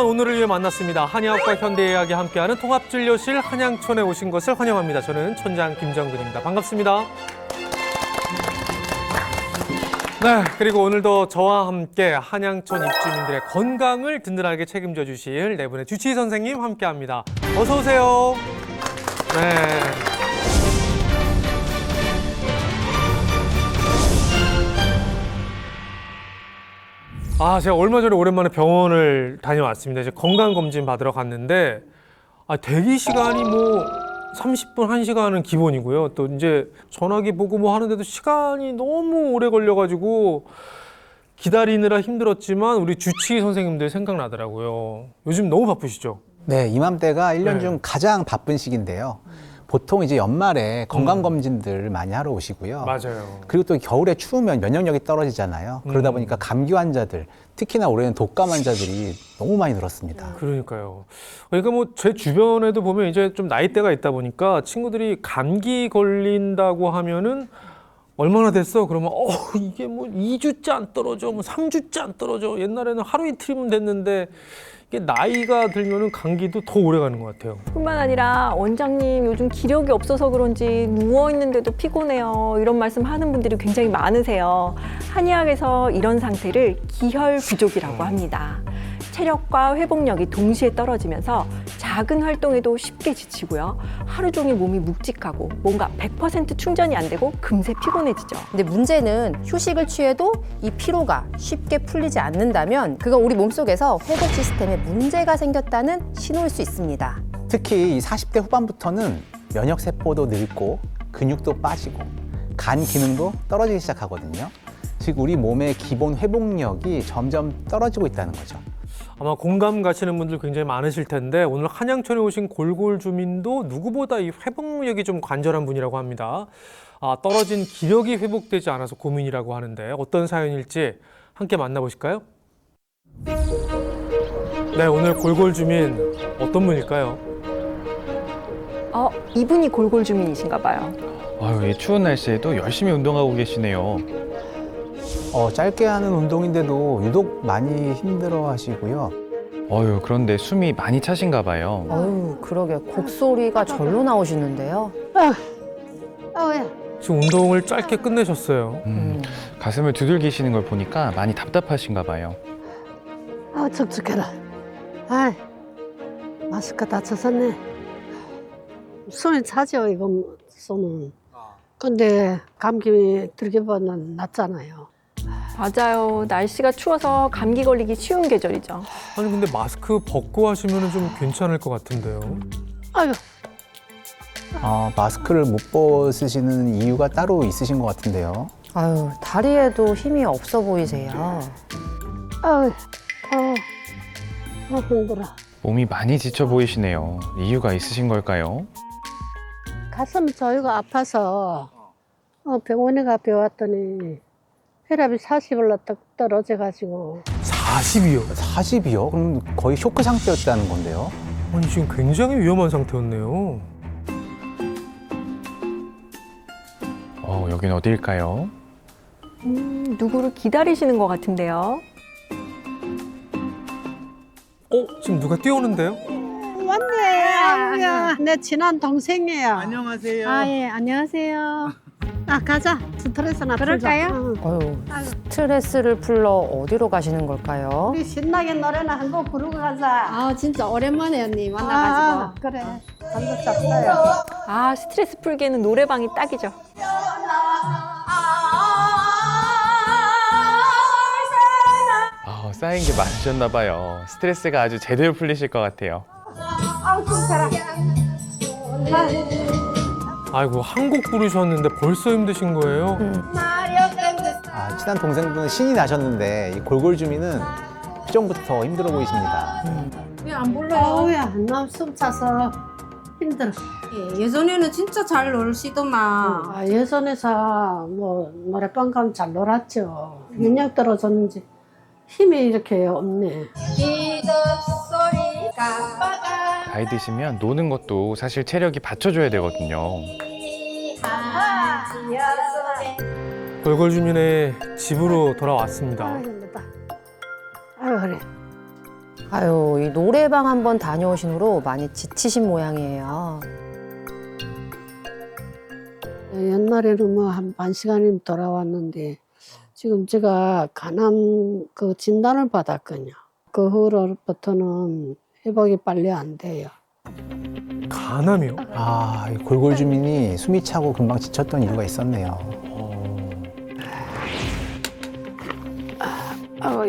오늘을 위해 만났습니다. 한의학과 현대의학이 함께하는 통합진료실 한양촌에 오신 것을 환영합니다. 저는 촌장 김정근입니다. 반갑습니다. 네, 그리고 오늘도 저와 함께 한양촌 입주민들의 건강을 든든하게 책임져 주실 네 분의 주치의 선생님 함께합니다. 어서 오세요. 네. 제가 얼마 전에 오랜만에 병원을 다녀왔습니다. 이제 건강검진 받으러 갔는데, 대기 시간이 뭐 30분, 1시간은 기본이고요. 또 이제 전화기 보고 뭐 하는데도 시간이 너무 오래 걸려가지고 기다리느라 힘들었지만 우리 주치의 선생님들 생각나더라고요. 요즘 너무 바쁘시죠? 네, 이맘때가 1년 네. 중 가장 바쁜 시기인데요. 보통 이제 연말에 건강검진들 많이 하러 오시고요. 맞아요. 그리고 또 겨울에 추우면 면역력이 떨어지잖아요. 그러다 보니까 감기 환자들, 특히나 올해는 독감 환자들이 너무 많이 늘었습니다. 그러니까요. 그러니까 뭐 제 주변에도 보면 이제 좀 나이대가 있다 보니까 친구들이 감기 걸린다고 하면은 얼마나 됐어? 그러면 이게 뭐 2주째 안 떨어져, 뭐 3주째 안 떨어져. 옛날에는 하루 이틀이면 됐는데 이게 나이가 들면은 감기도 더 오래 가는 것 같아요. 뿐만 아니라 원장님 요즘 기력이 없어서 그런지 누워있는데도 피곤해요. 이런 말씀 하는 분들이 굉장히 많으세요. 한의학에서 이런 상태를 기혈 부족이라고 합니다. 체력과 회복력이 동시에 떨어지면서 작은 활동에도 쉽게 지치고요. 하루 종일 몸이 묵직하고 뭔가 100% 충전이 안 되고 금세 피곤해지죠. 근데 문제는 휴식을 취해도 이 피로가 쉽게 풀리지 않는다면 그건 우리 몸속에서 회복 시스템에 문제가 생겼다는 신호일 수 있습니다. 특히 이 40대 후반부터는 면역세포도 늙고 근육도 빠지고 간 기능도 떨어지기 시작하거든요. 즉 우리 몸의 기본 회복력이 점점 떨어지고 있다는 거죠. 아마 공감 가시는 분들 굉장히 많으실 텐데 오늘 한양촌에 오신 골골 주민도 누구보다 이 회복력이 좀 관절한 분이라고 합니다. 떨어진 기력이 회복되지 않아서 고민이라고 하는데 어떤 사연일지 함께 만나보실까요? 네, 오늘 골골 주민 어떤 분일까요? 이분이 골골 주민이신가 봐요. 이 추운 날씨에도 열심히 운동하고 계시네요. 짧게 하는 운동인데도 유독 많이 힘들어 하시고요. 그런데 숨이 많이 차신가 봐요. 그러게 곡소리가 절로 나오시는데요. 지금 운동을 짧게 끝내셨어요. 가슴을 두들기시는 걸 보니까 많이 답답하신가 봐요. 척척해라. 마스크 다쳤었네. 숨이 차죠, 이거 손은. 근데 감기 들기보다는 낫잖아요. 맞아요. 날씨가 추워서 감기 걸리기 쉬운 계절이죠. 아니 근데 마스크 벗고 하시면 좀 괜찮을 것 같은데요. 아유, 마스크를 못 벗으시는 이유가 따로 있으신 것 같은데요. 다리에도 힘이 없어 보이세요. 아유, 힘들어. 몸이 많이 지쳐 보이시네요. 이유가 있으신 걸까요? 가슴 저희가 아파서 병원에 가 배웠더니 혈압이 40을 떨어져가지고 40이요? 40이요? 그럼 거의 쇼크 상태였다는 건데요. 아니 지금 굉장히 위험한 상태였네요. 여긴 어디일까요? 누구를 기다리시는 것 같은데요. 지금 누가 뛰어오는데요? 왔네. 아유야, 내 친한 동생이에요. 안녕하세요. 예, 안녕하세요. 가자. 스트레스나 그럴까요? 풀자. 스트레스를 풀러 어디로 가시는 걸까요? 우리 신나게 노래나 한 곡 부르고 가자. 진짜 오랜만에 언니 만나가지고. 그래. 잠도 잤어요. 스트레스 풀기에는 노래방이 딱이죠. 쌓인 게 많으셨나 봐요. 스트레스가 아주 제대로 풀리실 것 같아요. 아이고 한 곡 부르셨는데 벌써 힘드신 거예요? 친한 동생분은 신이 나셨는데 이 골골 주민은 표정부터 힘들어 보이십니다. 왜 안 불러요? 어우야, 나 숨 차서 힘들어. 예전에는 진짜 잘 놀시더만. 예전에서 뭐 노래방 가면 잘 놀았죠. 면역 떨어졌는지 힘이 이렇게 없네. 나이 드시면 노는 것도 사실 체력이 받쳐줘야 되거든요. 골골 주민의 집으로 돌아왔습니다. 힘들다. 아유, 그래. 아유, 이 노래방 한번 다녀오신 후로 많이 지치신 모양이에요. 옛날에는 뭐 한 반 시간이면 돌아왔는데 지금 제가 간암 그 진단을 받았거든요. 그 후로부터는 회복이 빨리 안 돼요. 간암이요? 아, 이 골골 주민이 숨이 차고 금방 지쳤던 이유가 있었네요.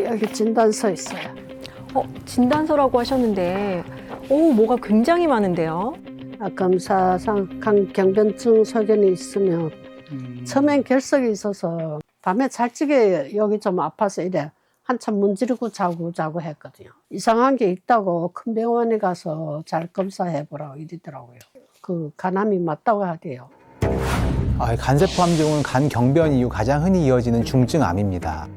여기 진단서 있어요. 진단서라고 하셨는데, 뭐가 굉장히 많은데요. 검사상 간경변증 소견이 있으면 처음엔 결석이 있어서 밤에 잘 적에 여기 좀 아파서 이래 한참 문지르고 자고 했거든요. 이상한 게 있다고 큰 병원에 가서 잘 검사해 보라고 이러더라고요. 그 간암이 맞다고 하대요. 아, 간세포 함증은 간 경변 이후 가장 흔히 이어지는 중증암입니다.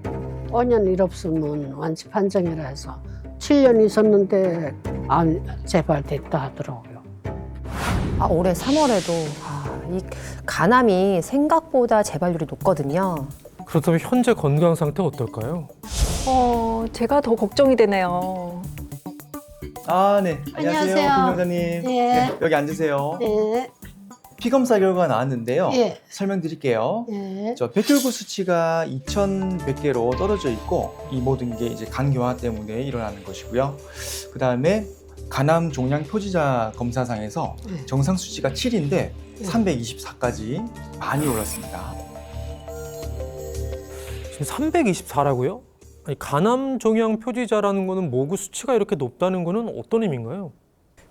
5년 일 없으면 완치 판정이라 해서 7년 있었는데 암 재발됐다 하더라고요. 아, 올해 3월에도 이 간암이 생각보다 재발률이 높거든요. 그렇다면 현재 건강 상태 어떨까요? 제가 더 걱정이 되네요. 아, 네. 안녕하세요. 김 병사님. 예. 네, 여기 앉으세요. 예, 피 검사 결과가 나왔는데요. 예. 설명드릴게요. 예. 저 백혈구 수치가 2,100개로 떨어져 있고 이 모든 게 이제 간 경화 때문에 일어나는 것이고요. 그 다음에 간암 종양 표지자 검사상에서 네. 정상 수치가 7인데 324까지 많이 올랐습니다. 지금 324라고요? 아니, 간암 종양 표지자라는 거는 모구 수치가 이렇게 높다는 거는 어떤 의미인가요?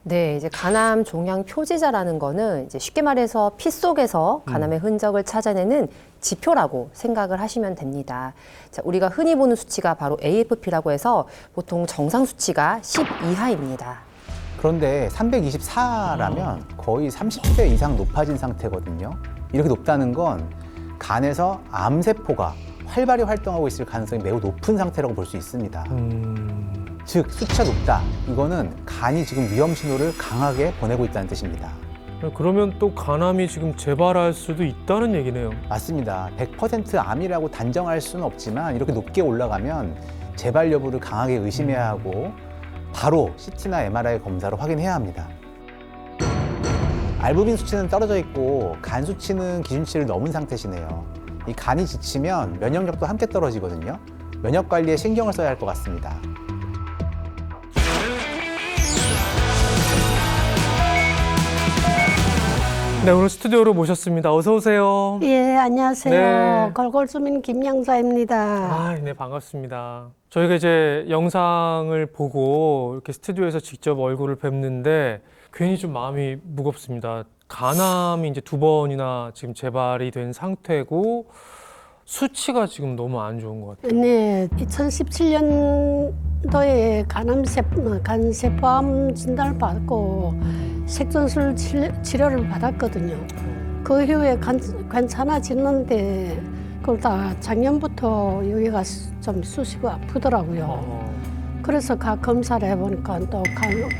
네, 이제 간암 종양 표지자라는 거는 이제 쉽게 말해서 피 속에서 간암의 흔적을 찾아내는 지표라고 생각을 하시면 됩니다. 자, 우리가 흔히 보는 수치가 바로 AFP라고 해서 보통 정상 수치가 10 이하입니다. 그런데 324라면 거의 30배 이상 높아진 상태거든요. 이렇게 높다는 건 간에서 암세포가 활발히 활동하고 있을 가능성이 매우 높은 상태라고 볼 수 있습니다. 즉, 수치가 높다. 이거는 간이 지금 위험 신호를 강하게 보내고 있다는 뜻입니다. 그러면 또 간암이 지금 재발할 수도 있다는 얘기네요. 맞습니다. 100% 암이라고 단정할 수는 없지만 이렇게 높게 올라가면 재발 여부를 강하게 의심해야 하고 바로 CT나 MRI 검사로 확인해야 합니다. 알부민 수치는 떨어져 있고 간 수치는 기준치를 넘은 상태시네요. 이 간이 지치면 면역력도 함께 떨어지거든요. 면역 관리에 신경을 써야 할 것 같습니다. 네, 오늘 스튜디오로 모셨습니다. 어서 오세요. 예, 안녕하세요. 네. 걸골주민 김영자입니다. 아, 네, 반갑습니다. 저희가 이제 영상을 보고 이렇게 스튜디오에서 직접 얼굴을 뵙는데 괜히 좀 마음이 무겁습니다. 간암이 이제 2번이나 지금 재발이 된 상태고 수치가 지금 너무 안 좋은 것 같아요. 네, 2017년도에 간세포암 진단을 받고 색전술 치료를 받았거든요. 그 이후에 괜찮아지는데 그걸 다 작년부터 여기가 좀 쑤시고 아프더라고요. 그래서 각 검사를 해보니까 또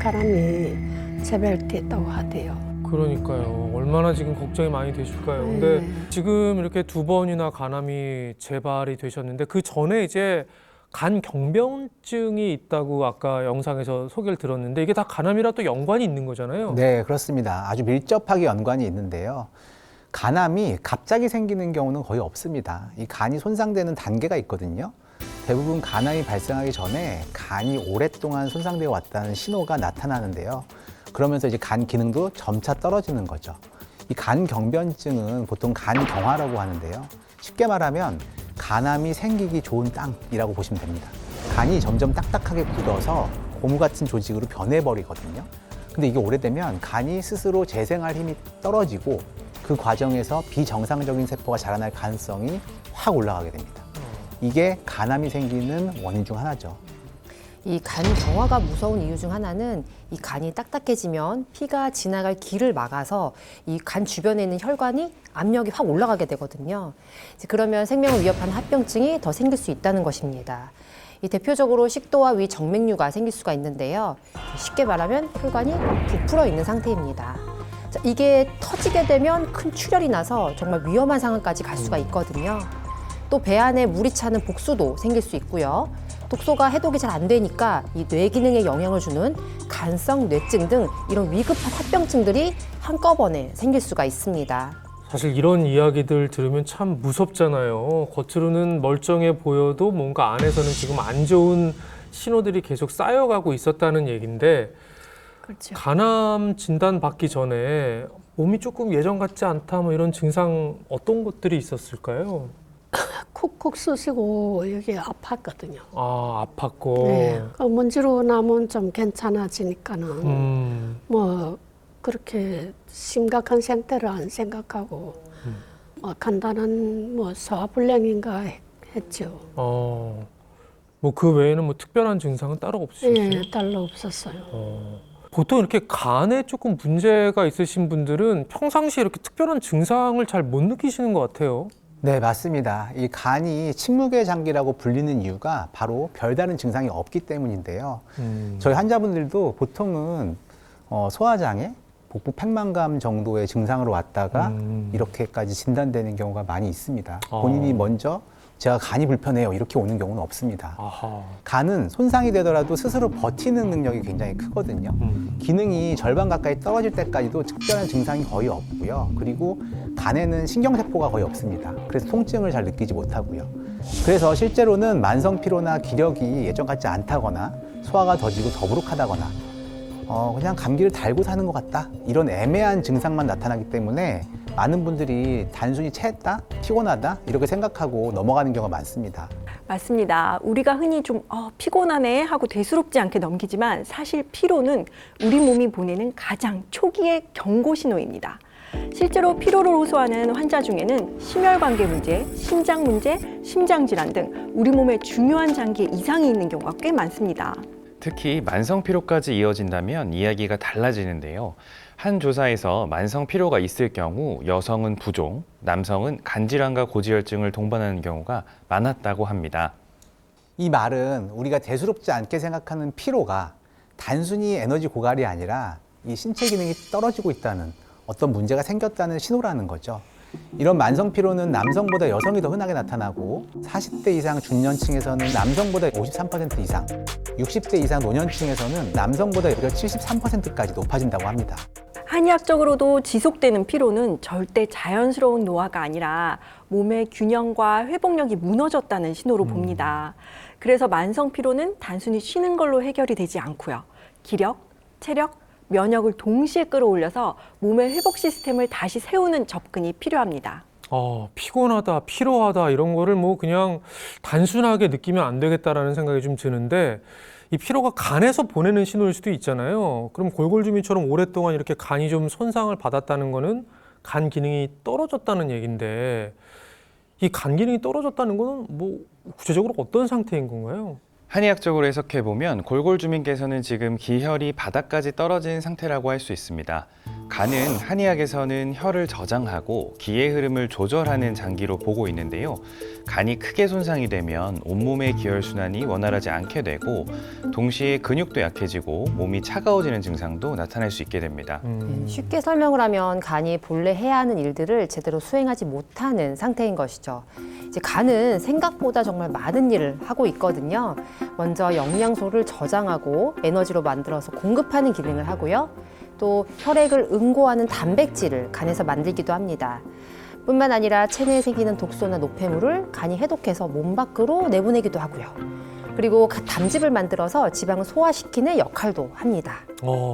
간암이 재발됐다고 하대요. 그러니까요. 얼마나 지금 걱정이 많이 되실까요? 근데 네. 지금 이렇게 2번이나 간암이 재발이 되셨는데 그 전에 이제 간 경변증이 있다고 아까 영상에서 소개를 들었는데 이게 다 간암이랑 또 연관이 있는 거잖아요. 네, 그렇습니다. 아주 밀접하게 연관이 있는데요. 간암이 갑자기 생기는 경우는 거의 없습니다. 이 간이 손상되는 단계가 있거든요. 대부분 간암이 발생하기 전에 간이 오랫동안 손상되어 왔다는 신호가 나타나는데요. 그러면서 이제 간 기능도 점차 떨어지는 거죠. 이 간 경변증은 보통 간 경화라고 하는데요. 쉽게 말하면 간암이 생기기 좋은 땅이라고 보시면 됩니다. 간이 점점 딱딱하게 굳어서 고무 같은 조직으로 변해버리거든요. 근데 이게 오래되면 간이 스스로 재생할 힘이 떨어지고 그 과정에서 비정상적인 세포가 자라날 가능성이 확 올라가게 됩니다. 이게 간암이 생기는 원인 중 하나죠. 이 간 경화가 무서운 이유 중 하나는 이 간이 딱딱해지면 피가 지나갈 길을 막아서 이 간 주변에 있는 혈관이 압력이 확 올라가게 되거든요. 이제 그러면 생명을 위협하는 합병증이 더 생길 수 있다는 것입니다. 이 대표적으로 식도와 위 정맥류가 생길 수가 있는데요. 쉽게 말하면 혈관이 부풀어 있는 상태입니다. 자, 이게 터지게 되면 큰 출혈이 나서 정말 위험한 상황까지 갈 수가 있거든요. 또 배 안에 물이 차는 복수도 생길 수 있고요. 독소가 해독이 잘 안 되니까 이 뇌 기능에 영향을 주는 간성 뇌증 등 이런 위급한 합병증들이 한꺼번에 생길 수가 있습니다. 사실 이런 이야기들 들으면 참 무섭잖아요. 겉으로는 멀쩡해 보여도 뭔가 안에서는 지금 안 좋은 신호들이 계속 쌓여가고 있었다는 얘기인데 그렇죠. 간암 진단 받기 전에 몸이 조금 예전 같지 않다 뭐 이런 증상 어떤 것들이 있었을까요? 쿡쿡 쑤시고 여기 아팠거든요. 아, 아팠고. 네. 그 문지르고 나면 좀 괜찮아지니까는 뭐 그렇게 심각한 상태를 안 생각하고 간단한 뭐 소화불량인가 했죠. 뭐 그 외에는 뭐 특별한 증상은 따로 없으셨어요? 예, 따로 없었어요. 보통 이렇게 간에 조금 문제가 있으신 분들은 평상시에 이렇게 특별한 증상을 잘 못 느끼시는 것 같아요. 네, 맞습니다. 이 간이 침묵의 장기라고 불리는 이유가 바로 별다른 증상이 없기 때문인데요. 저희 환자분들도 보통은 소화장애, 복부 팽만감 정도의 증상으로 왔다가 이렇게까지 진단되는 경우가 많이 있습니다. 본인이 먼저 제가 간이 불편해요 이렇게 오는 경우는 없습니다. 아하. 간은 손상이 되더라도 스스로 버티는 능력이 굉장히 크거든요. 기능이 절반 가까이 떨어질 때까지도 특별한 증상이 거의 없고요. 그리고 간에는 신경세포가 거의 없습니다. 그래서 통증을 잘 느끼지 못하고요. 그래서 실제로는 만성 피로나 기력이 예전 같지 않다거나 소화가 더디고 더부룩하다거나 그냥 감기를 달고 사는 것 같다 이런 애매한 증상만 나타나기 때문에 많은 분들이 단순히 체했다, 피곤하다 이렇게 생각하고 넘어가는 경우가 많습니다. 맞습니다. 우리가 흔히 좀 피곤하네 하고 대수롭지 않게 넘기지만 사실 피로는 우리 몸이 보내는 가장 초기의 경고 신호입니다. 실제로 피로를 호소하는 환자 중에는 심혈관계 문제, 심장 문제, 심장질환 등 우리 몸의 중요한 장기에 이상이 있는 경우가 꽤 많습니다. 특히 만성 피로까지 이어진다면 이야기가 달라지는데요. 한 조사에서 만성 피로가 있을 경우 여성은 부종, 남성은 간질환과 고지혈증을 동반하는 경우가 많았다고 합니다. 이 말은 우리가 대수롭지 않게 생각하는 피로가 단순히 에너지 고갈이 아니라 이 신체 기능이 떨어지고 있다는 어떤 문제가 생겼다는 신호라는 거죠. 이런 만성 피로는 남성보다 여성이 더 흔하게 나타나고 40대 이상 중년층에서는 남성보다 53% 이상, 60대 이상 노년층에서는 남성보다 73%까지 높아진다고 합니다. 한의학적으로도 지속되는 피로는 절대 자연스러운 노화가 아니라 몸의 균형과 회복력이 무너졌다는 신호로 봅니다. 그래서 만성 피로는 단순히 쉬는 걸로 해결이 되지 않고요. 기력, 체력, 면역을 동시에 끌어올려서 몸의 회복 시스템을 다시 세우는 접근이 필요합니다. 피곤하다, 피로하다 이런 거를 뭐 그냥 단순하게 느끼면 안 되겠다라는 생각이 좀 드는데 이 피로가 간에서 보내는 신호일 수도 있잖아요. 그럼 골골주민처럼 오랫동안 이렇게 간이 좀 손상을 받았다는 거는 간 기능이 떨어졌다는 얘기인데 이 간 기능이 떨어졌다는 거는 뭐 구체적으로 어떤 상태인 건가요? 한의학적으로 해석해보면 골골주민께서는 지금 기혈이 바닥까지 떨어진 상태라고 할 수 있습니다. 간은 한의학에서는 혈을 저장하고 기의 흐름을 조절하는 장기로 보고 있는데요. 간이 크게 손상이 되면 온몸의 기혈순환이 원활하지 않게 되고 동시에 근육도 약해지고 몸이 차가워지는 증상도 나타날 수 있게 됩니다. 쉽게 설명을 하면 간이 본래 해야 하는 일들을 제대로 수행하지 못하는 상태인 것이죠. 이제 간은 생각보다 정말 많은 일을 하고 있거든요. 먼저 영양소를 저장하고 에너지로 만들어서 공급하는 기능을 하고요. 또 혈액을 응고하는 단백질을 간에서 만들기도 합니다. 뿐만 아니라 체내에 생기는 독소나 노폐물을 간이 해독해서 몸 밖으로 내보내기도 하고요. 그리고 담즙을 만들어서 지방을 소화시키는 역할도 합니다.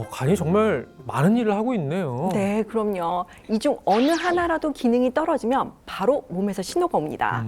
간이 정말 많은 일을 하고 있네요. 네, 그럼요. 이 중 어느 하나라도 기능이 떨어지면 바로 몸에서 신호가 옵니다.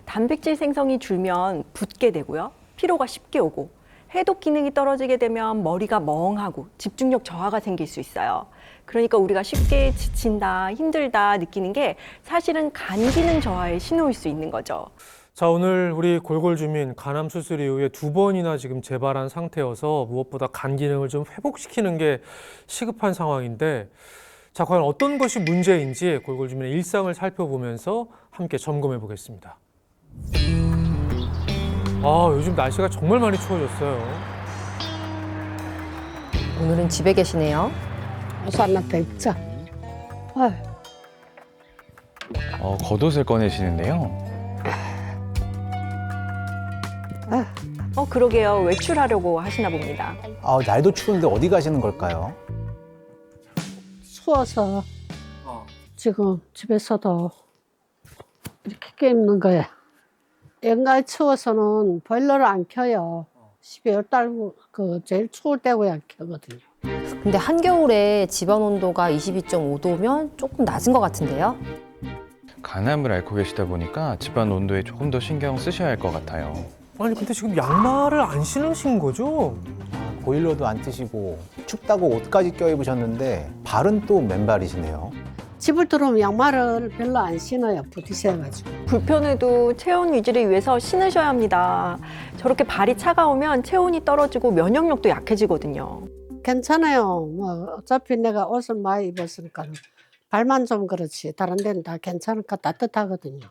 단백질 생성이 줄면 붓게 되고요. 피로가 쉽게 오고 해독 기능이 떨어지게 되면 머리가 멍하고 집중력 저하가 생길 수 있어요. 그러니까 우리가 쉽게 지친다, 힘들다 느끼는 게 사실은 간 기능 저하의 신호일 수 있는 거죠. 자, 오늘 우리 골골주민 간암 수술 이후에 2번이나 지금 재발한 상태여서 무엇보다 간 기능을 좀 회복시키는 게 시급한 상황인데 자, 과연 어떤 것이 문제인지 골골주민의 일상을 살펴보면서 함께 점검해 보겠습니다. 요즘 날씨가 정말 많이 추워졌어요. 오늘은 집에 계시네요. 우산나 뵙자. 겉옷을 꺼내시는데요. 그러게요. 외출하려고 하시나 봅니다. 날도 추운데 어디 가시는 걸까요? 추워서 지금 집에서도 이렇게 깨입는 거예요. 연가에 추워서는 보일러를 안 켜요. 12월 달 제일 추울 때고야 안 켜거든요. 근데 한겨울에 집안 온도가 22.5도면 조금 낮은 것 같은데요? 간암을 앓고 계시다 보니까 집안 온도에 조금 더 신경 쓰셔야 할 것 같아요. 아니 근데 지금 양말을 안 신으신 거죠? 보일러도 안 트시고 춥다고 옷까지 껴입으셨는데 발은 또 맨발이시네요. 집을 들어오면 양말을 별로 안 신어요. 부딪혀가지고. 불편해도 체온 유지를 위해서 신으셔야 합니다. 저렇게 발이 차가우면 체온이 떨어지고 면역력도 약해지거든요. 괜찮아요. 어차피 내가 옷을 많이 입었으니까 발만 좀 그렇지. 다른 데는 다 괜찮으니까 따뜻하거든요.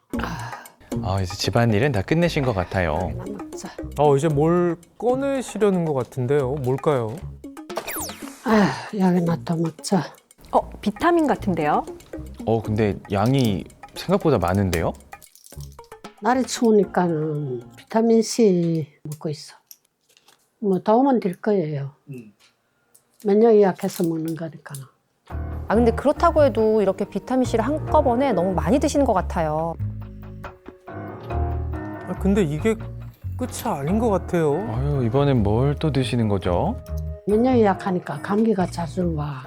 이제 집안일은 다 끝내신 것 같아요. 먹자. 이제 뭘 꺼내시려는 것 같은데요. 뭘까요? 여기 놔둬 먹자. 비타민 같은데요? 근데 양이 생각보다 많은데요? 날이 추우니까는 비타민 C 먹고 있어. 도움은 될 거예요. 면역이 약해서 먹는 거니까. 근데 그렇다고 해도 이렇게 비타민C를 한꺼번에 너무 많이 드시는 것 같아요. 근데 이게 끝이 아닌 것 같아요. 이번엔 뭘 또 드시는 거죠? 면역이 약하니까 감기가 자주 와.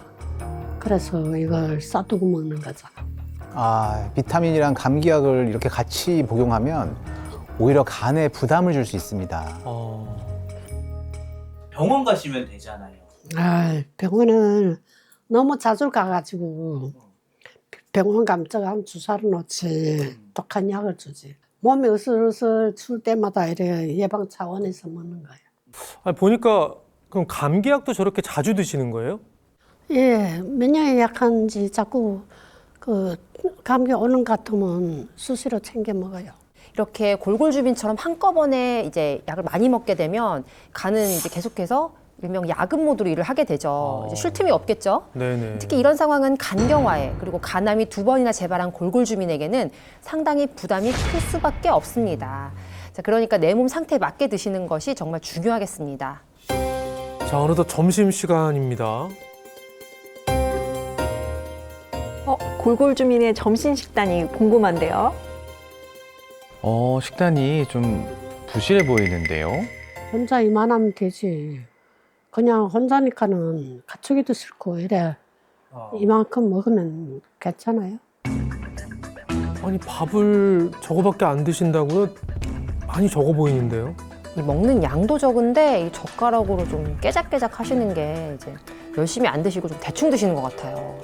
그래서 이걸 싸두고 먹는 거잖아. 비타민이랑 감기약을 이렇게 같이 복용하면 오히려 간에 부담을 줄 수 있습니다. 병원 가시면 되잖아요. 병원은 너무 자주 가가지고 병원 감정하면 주사를 놓지 독한 약을 주지. 몸이 으슬으슬 추울 때마다 이렇게 예방 차원에서 먹는 거예요. 보니까 그럼 감기약도 저렇게 자주 드시는 거예요? 예, 면역이 약한지 자꾸 감기 오는 것 같으면 수시로 챙겨 먹어요. 이렇게 골골주민처럼 한꺼번에 이제 약을 많이 먹게 되면 간은 이제 계속해서 일명 야근 모드로 일을 하게 되죠. 이제 쉴 틈이 없겠죠. 네네. 특히 이런 상황은 간경화에 그리고 간암이 2번이나 재발한 골골주민에게는 상당히 부담이 클 수밖에 없습니다. 자, 그러니까 내 몸 상태에 맞게 드시는 것이 정말 중요하겠습니다. 자, 어느덧 점심시간입니다. 골골주민의 점심 식단이 궁금한데요. 식단이 좀 부실해 보이는데요. 혼자 이만하면 되지. 그냥 혼자니까는 갖추기도 싫고 이래. 이만큼 먹으면 괜찮아요. 아니 밥을 저거밖에 안 드신다고요? 많이 적어 보이는데요. 이 먹는 양도 적은데 이 젓가락으로 좀 깨작깨작 하시는 게 이제 열심히 안 드시고 좀 대충 드시는 것 같아요.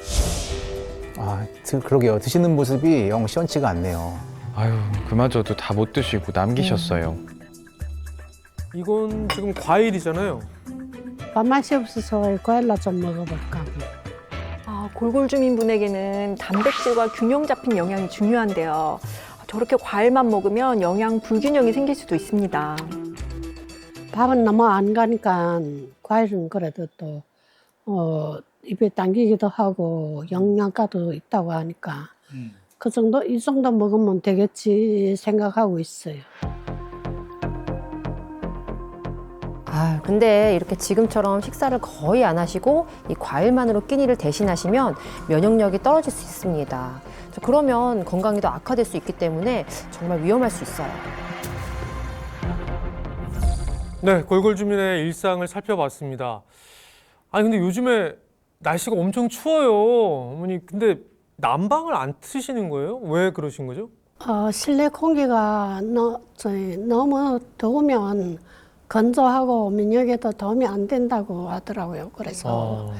그러게요. 드시는 모습이 영 시원치가 않네요. 그마저도 다 못 드시고 남기셨어요. 이건 지금 과일이잖아요. 밥맛이 없어서 과일나 좀 먹어볼까. 골골주민분에게는 단백질과 균형 잡힌 영양이 중요한데요. 저렇게 과일만 먹으면 영양 불균형이 생길 수도 있습니다. 밥은 너무 안 가니까 과일은 그래도 또 입에 당기기도 하고 영양가도 있다고 하니까 이 정도 먹으면 되겠지 생각하고 있어요. 근데 이렇게 지금처럼 식사를 거의 안 하시고 이 과일만으로 끼니를 대신하시면 면역력이 떨어질 수 있습니다. 그러면 건강이 더 악화될 수 있기 때문에 정말 위험할 수 있어요. 네, 골골주민의 일상을 살펴봤습니다. 근데 요즘에 날씨가 엄청 추워요. 어머니, 근데 난방을 안 트시는 거예요? 왜 그러신 거죠? 실내 공기가 너무 더우면 건조하고 면역에도 도움이 안 된다고 하더라고요. 그래서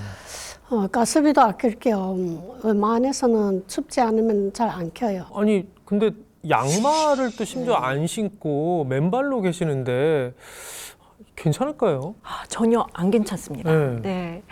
가스비도 아낄 겸 웬만해서는 춥지 않으면 잘 안 켜요. 아니, 근데 양말을 또 심지어 안 신고 맨발로 계시는데 괜찮을까요? 전혀 안 괜찮습니다. 네.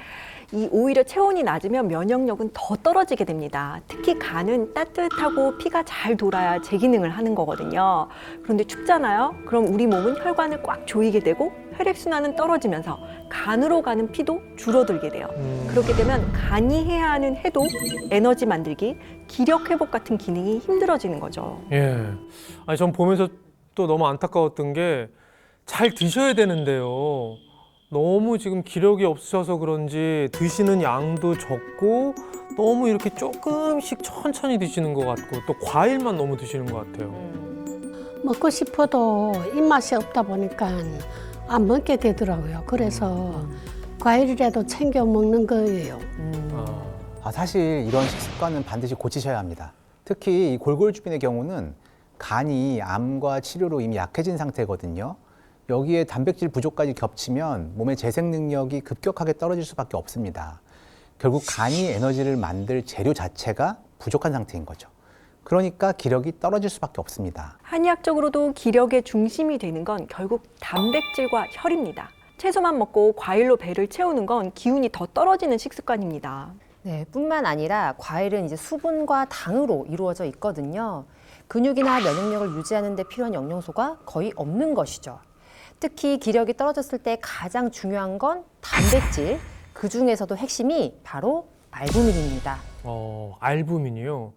오히려 체온이 낮으면 면역력은 더 떨어지게 됩니다. 특히 간은 따뜻하고 피가 잘 돌아야 제 기능을 하는 거거든요. 그런데 춥잖아요. 그럼 우리 몸은 혈관을 꽉 조이게 되고 혈액순환은 떨어지면서 간으로 가는 피도 줄어들게 돼요. 그렇게 되면 간이 해야 하는 해독, 에너지 만들기, 기력 회복 같은 기능이 힘들어지는 거죠. 전 보면서 또 너무 안타까웠던 게 잘 드셔야 되는데요. 너무 지금 기력이 없으셔서 그런지 드시는 양도 적고 너무 이렇게 조금씩 천천히 드시는 것 같고 또 과일만 너무 드시는 것 같아요. 먹고 싶어도 입맛이 없다 보니까 안 먹게 되더라고요. 그래서 과일이라도 챙겨 먹는 거예요. 사실 이런 식습관은 반드시 고치셔야 합니다. 특히 이 골골주민의 경우는 간이 암과 치료로 이미 약해진 상태거든요. 여기에 단백질 부족까지 겹치면 몸의 재생 능력이 급격하게 떨어질 수밖에 없습니다. 결국 간이 에너지를 만들 재료 자체가 부족한 상태인 거죠. 그러니까 기력이 떨어질 수밖에 없습니다. 한의학적으로도 기력의 중심이 되는 건 결국 단백질과 혈입니다. 채소만 먹고 과일로 배를 채우는 건 기운이 더 떨어지는 식습관입니다. 네, 뿐만 아니라 과일은 이제 수분과 당으로 이루어져 있거든요. 근육이나 면역력을 유지하는 데 필요한 영양소가 거의 없는 것이죠. 특히 기력이 떨어졌을 때 가장 중요한 건 단백질, 그 중에서도 핵심이 바로 알부민입니다. 알부민이요.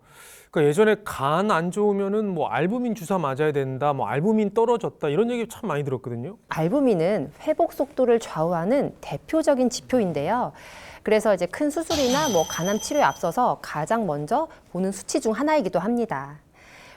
그러니까 예전에 간 안 좋으면은 뭐 알부민 주사 맞아야 된다, 뭐 알부민 떨어졌다 이런 얘기 참 많이 들었거든요. 알부민은 회복 속도를 좌우하는 대표적인 지표인데요. 그래서 이제 큰 수술이나 뭐 간암 치료에 앞서서 가장 먼저 보는 수치 중 하나이기도 합니다.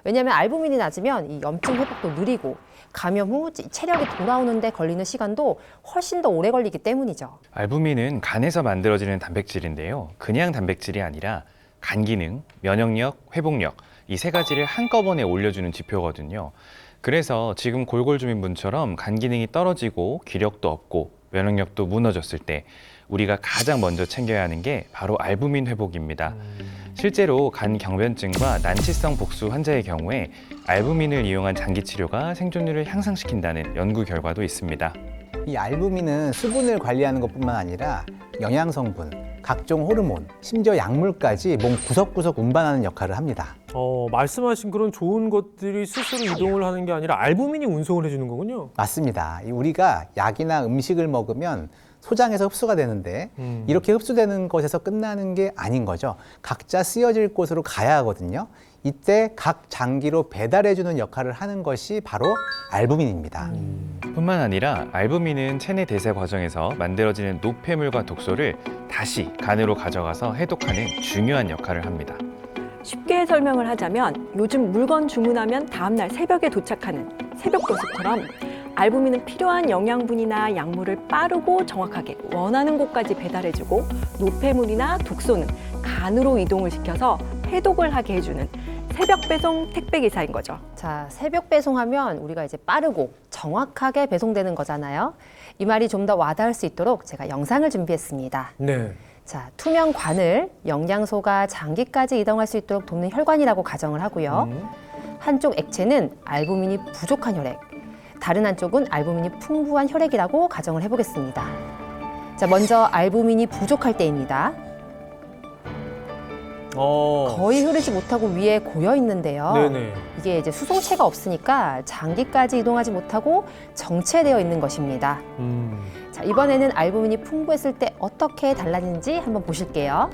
왜냐하면 알부민이 낮으면 이 염증 회복도 느리고 감염 후 체력이 돌아오는데 걸리는 시간도 훨씬 더 오래 걸리기 때문이죠. 알부민은 간에서 만들어지는 단백질인데요. 그냥 단백질이 아니라 간 기능, 면역력, 회복력 이 세 가지를 한꺼번에 올려주는 지표거든요. 그래서 지금 골골주민분처럼 간 기능이 떨어지고 기력도 없고 면역력도 무너졌을 때 우리가 가장 먼저 챙겨야 하는 게 바로 알부민 회복입니다. 실제로 간 경변증과 난치성 복수 환자의 경우에 알부민을 이용한 장기 치료가 생존율을 향상시킨다는 연구 결과도 있습니다. 이 알부민은 수분을 관리하는 것뿐만 아니라 영양 성분, 각종 호르몬, 심지어 약물까지 몸 구석구석 운반하는 역할을 합니다. 말씀하신 그런 좋은 것들이 스스로 이동을 하는 게 아니라 알부민이 운송을 해주는 거군요. 맞습니다. 우리가 약이나 음식을 먹으면 소장에서 흡수가 되는데 이렇게 흡수되는 것에서 끝나는 게 아닌 거죠. 각자 쓰여질 곳으로 가야 하거든요. 이때 각 장기로 배달해주는 역할을 하는 것이 바로 알부민입니다. 뿐만 아니라 알부민은 체내 대사 과정에서 만들어지는 노폐물과 독소를 다시 간으로 가져가서 해독하는 중요한 역할을 합니다. 쉽게 설명을 하자면 요즘 물건 주문하면 다음날 새벽에 도착하는 새벽 도시처럼 알부민은 필요한 영양분이나 약물을 빠르고 정확하게 원하는 곳까지 배달해주고 노폐물이나 독소는 간으로 이동을 시켜서 해독을 하게 해주는 새벽 배송 택배기사인 거죠. 자, 새벽 배송하면 우리가 이제 빠르고 정확하게 배송되는 거잖아요. 이 말이 좀 더 와닿을 수 있도록 제가 영상을 준비했습니다. 네. 자, 투명 관을 영양소가 장기까지 이동할 수 있도록 돕는 혈관이라고 가정을 하고요. 한쪽 액체는 알부민이 부족한 혈액, 다른 한쪽은 알부민이 풍부한 혈액이라고 가정을 해보겠습니다. 자, 먼저 알부민이 부족할 때입니다. 거의 흐르지 못하고 위에 고여 있는데요. 네네. 이게 이제 수송체가 없으니까 장기까지 이동하지 못하고 정체되어 있는 것입니다. 자, 이번에는 알부민이 풍부했을 때 어떻게 달라지는지 한번 보실게요.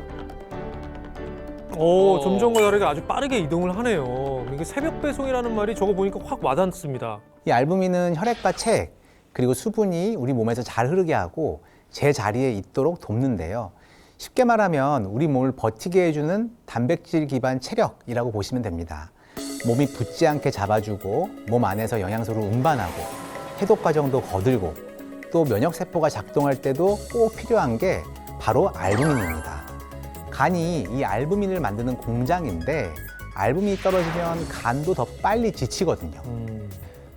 점점과 다르게 아주 빠르게 이동을 하네요. 이게 새벽 배송이라는 말이 저거 보니까 확 와닿습니다. 이 알부민은 혈액과 체액, 그리고 수분이 우리 몸에서 잘 흐르게 하고 제자리에 있도록 돕는데요. 쉽게 말하면 우리 몸을 버티게 해주는 단백질 기반 체력이라고 보시면 됩니다. 몸이 붓지 않게 잡아주고 몸 안에서 영양소를 운반하고 해독 과정도 거들고 또 면역세포가 작동할 때도 꼭 필요한 게 바로 알부민입니다. 간이 이 알부민을 만드는 공장인데 알부민이 떨어지면 간도 더 빨리 지치거든요.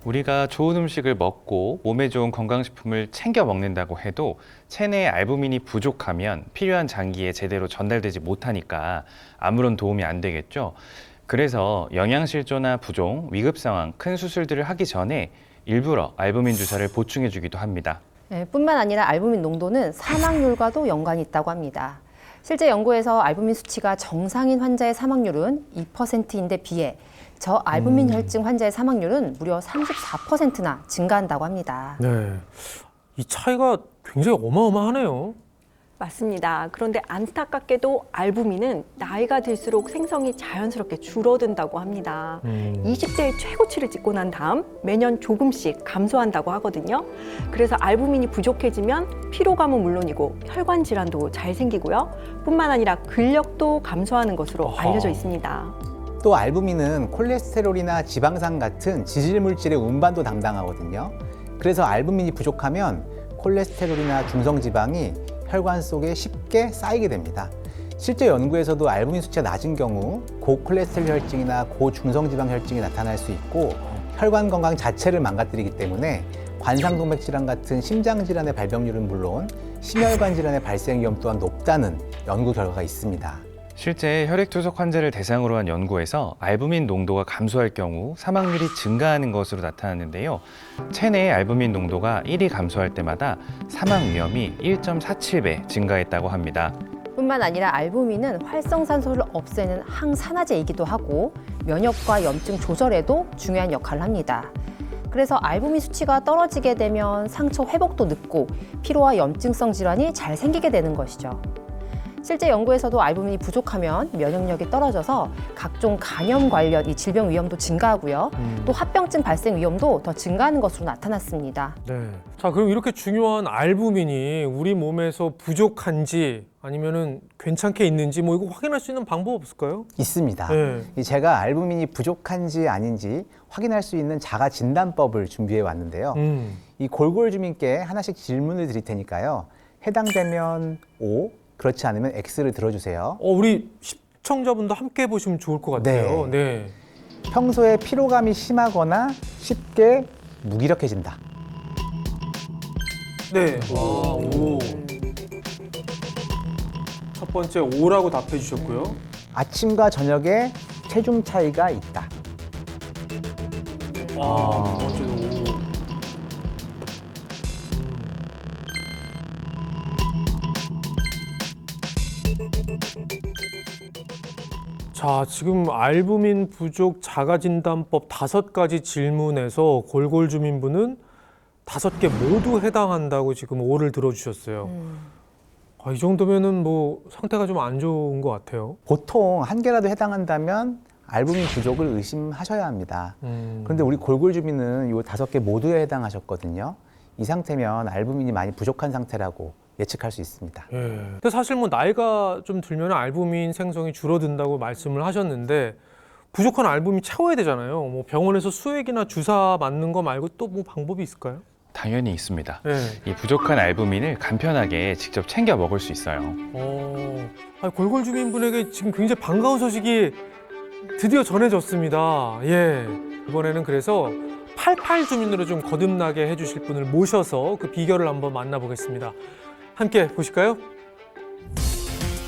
우리가 좋은 음식을 먹고 몸에 좋은 건강식품을 챙겨 먹는다고 해도 체내에 알부민이 부족하면 필요한 장기에 제대로 전달되지 못하니까 아무런 도움이 안 되겠죠. 그래서 영양실조나 부종, 위급 상황, 큰 수술들을 하기 전에 일부러 알부민 주사를 보충해 주기도 합니다. 네, 뿐만 아니라 알부민 농도는 사망률과도 연관이 있다고 합니다. 실제 연구에서 알부민 수치가 정상인 환자의 사망률은 2%인데 비해 저알부민 혈증 환자의 사망률은 무려 34%나 증가한다고 합니다. 네. 이 차이가 굉장히 어마어마하네요. 맞습니다. 그런데 안타깝게도 알부민은 나이가 들수록 생성이 자연스럽게 줄어든다고 합니다. 20대의 최고치를 찍고 난 다음 매년 조금씩 감소한다고 하거든요. 그래서 알부민이 부족해지면 피로감은 물론이고 혈관 질환도 잘 생기고요. 뿐만 아니라 근력도 감소하는 것으로 알려져 있습니다. 또 알부민은 콜레스테롤이나 지방산 같은 지질 물질의 운반도 담당하거든요. 그래서 알부민이 부족하면 콜레스테롤이나 중성지방이 혈관 속에 쉽게 쌓이게 됩니다. 실제 연구에서도 알부민 수치가 낮은 경우 고콜레스테롤 혈증이나 고중성지방 혈증이 나타날 수 있고 혈관 건강 자체를 망가뜨리기 때문에 관상동맥 질환 같은 심장 질환의 발병률은 물론 심혈관 질환의 발생 위험 또한 높다는 연구 결과가 있습니다. 실제 혈액투석 환자를 대상으로 한 연구에서 알부민 농도가 감소할 경우 사망률이 증가하는 것으로 나타났는데요. 체내의 알부민 농도가 1이 감소할 때마다 사망 위험이 1.47배 증가했다고 합니다. 뿐만 아니라 알부민은 활성산소를 없애는 항산화제이기도 하고 면역과 염증 조절에도 중요한 역할을 합니다. 그래서 알부민 수치가 떨어지게 되면 상처 회복도 늦고 피로와 염증성 질환이 잘 생기게 되는 것이죠. 실제 연구에서도 알부민이 부족하면 면역력이 떨어져서 각종 간염 관련 이 질병 위험도 증가하고요. 또 합병증 발생 위험도 더 증가하는 것으로 나타났습니다. 네. 자, 그럼 이렇게 중요한 알부민이 우리 몸에서 부족한지 아니면은 괜찮게 있는지 뭐 이거 확인할 수 있는 방법 없을까요? 있습니다. 네. 제가 알부민이 부족한지 아닌지 확인할 수 있는 자가 진단법을 준비해 왔는데요. 이 골골 주민께 하나씩 질문을 드릴 테니까요. 해당되면 O, 그렇지 않으면 X를 들어주세요. 우리 시청자분도 함께 해보시면 좋을 것 같아요. 네. 평소에 피로감이 심하거나 쉽게 무기력해진다. 네. 오. 첫 번째 O라고 답해 주셨고요. 아침과 저녁에 체중 차이가 있다. 두 번째도 O. 자, 지금 알부민 부족 자가진단법 5가지 질문에서 골골 주민분은 5개 모두 해당한다고 지금 O를 들어주셨어요. 이 정도면은 뭐 상태가 좀 안 좋은 것 같아요. 보통 한 개라도 해당한다면 알부민 부족을 의심하셔야 합니다. 그런데 우리 골골 주민은 이 5개 모두에 해당하셨거든요. 이 상태면 알부민이 많이 부족한 상태라고 예측할 수 있습니다. 예. 근데 사실 뭐 나이가 좀 들면 알부민 생성이 줄어든다고 말씀을 하셨는데 부족한 알부민 채워야 되잖아요. 뭐 병원에서 수액이나 주사 맞는 거 말고 또 뭐 방법이 있을까요? 당연히 있습니다. 예. 이 부족한 알부민을 간편하게 직접 챙겨 먹을 수 있어요. 골골 주민분에게 지금 굉장히 반가운 소식이 드디어 전해졌습니다. 예. 이번에는 그래서 88 주민으로 좀 거듭나게 해주실 분을 모셔서 그 비결을 한번 만나보겠습니다. 함께 보실까요?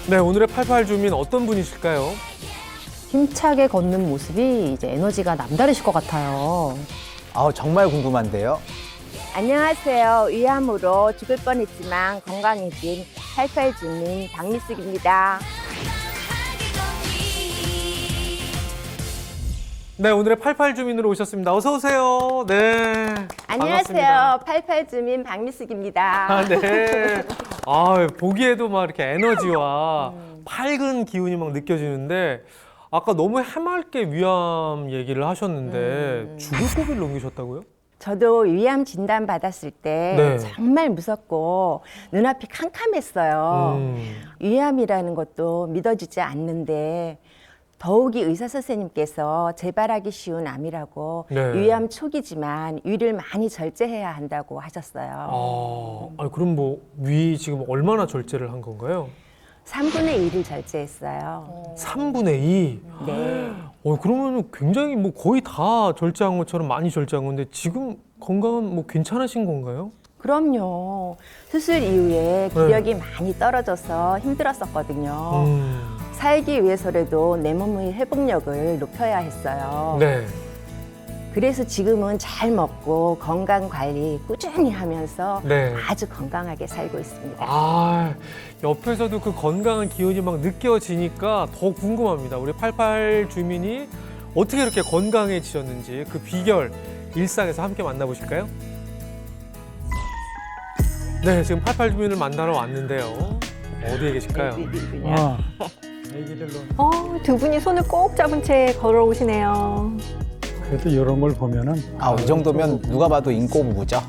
네, 오늘의 88 주민 어떤 분이실까요? 힘차게 걷는 모습이 이제 에너지가 남다르실 것 같아요. 정말 궁금한데요. 안녕하세요. 위암으로 죽을 뻔했지만 건강해진 88 주민 박미숙입니다. 네, 오늘의 88 주민으로 오셨습니다. 어서 오세요. 네. 안녕하세요. 88 주민 박미숙입니다. 네. 보기에도 막 이렇게 에너지와 밝은 기운이 막 느껴지는데 아까 너무 해맑게 위암 얘기를 하셨는데 죽을 고비를 넘기셨다고요? 저도 위암 진단 받았을 때 네. 정말 무섭고 눈앞이 캄캄했어요. 위암이라는 것도 믿어지지 않는데 더욱이 의사 선생님께서 재발하기 쉬운 암이라고 네. 위암 초기지만 위를 많이 절제해야 한다고 하셨어요. 그럼 뭐 위 지금 얼마나 절제를 한 건가요? 3분의 1을 절제했어요. 3분의 2. 네. 그러면 굉장히 뭐 거의 다 절제한 것처럼 많이 절제한 건데 지금 건강은 뭐 괜찮으신 건가요? 그럼요. 수술 이후에 기력이 많이 떨어져서 힘들었었거든요. 살기 위해서라도 내 몸의 회복력을 높여야 했어요. 네. 그래서 지금은 잘 먹고 건강 관리 꾸준히 하면서 네. 아주 건강하게 살고 있습니다. 옆에서도 그 건강한 기운이 막 느껴지니까 더 궁금합니다. 우리 88 주민이 어떻게 이렇게 건강해지셨는지 그 비결 일상에서 함께 만나보실까요? 네, 지금 88 주민을 만나러 왔는데요. 어디에 계실까요? 애기들로 두 분이 손을 꼭 잡은 채 걸어오시네요. 그래도 이런 걸 보면은 이 정도면 누가 봐도 인꼬부부죠.